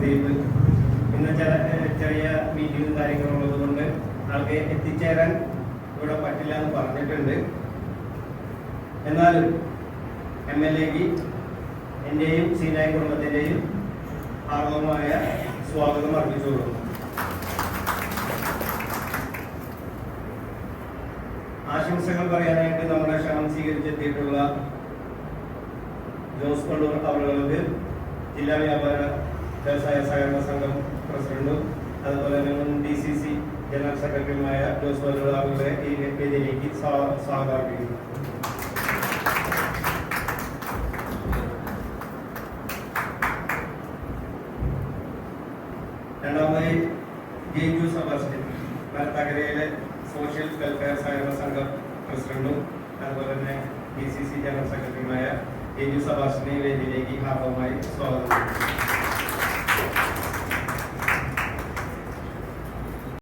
പ്രദീപ്. ഇന്ന് ചെറിയ മീറ്റിങ്ങും കാര്യങ്ങളുള്ളത് കൊണ്ട് ആൾക്ക് എത്തിച്ചേരാൻ ഇവിടെ പറ്റില്ല എന്ന് പറഞ്ഞിട്ടുണ്ട്. എന്നാലും MLAക്ക് എൻ്റെയും സീനായ കുടുംബത്തിൻ്റെയും ഹാർദവമായ സ്വാഗതം അർപ്പിച്ചുകൊള്ളുന്നു. ആശംസകൾ പറയാനായിട്ട് നമ്മുടെ ക്ഷണം സ്വീകരിച്ചെത്തിയിട്ടുള്ള ജോസ് കൊള്ളൂർ അവർക്ക് ജില്ലാ വ്യാപാര വ്യവസായ സഹകരണ സംഘം പ്രസിഡന്റും അതുപോലെ തന്നെ മുൻ DCC ജനറൽ സെക്രട്ടറിയുമായ ജോസ് കൊള്ളൂർ അവരുടെ ഈ വേദിയിലേക്ക് സ്വാഗതം അർപ്പിക്കുന്നു. രണ്ടാമതായി ജെയിൻ സെബാസ്റ്റ്യൻ മരത്തകരയിലെ സോഷ്യൽ വെൽഫെയർ സഹകരണ സംഘം പ്രസിഡന്റും അതുപോലെ തന്നെ DCC ജനറൽ സെക്രട്ടറിയുമായ ജെയിൻ സെബാസ്റ്റ്യനെ വേദിയിലേക്ക് ഹാർദവമായി സ്വാഗതം.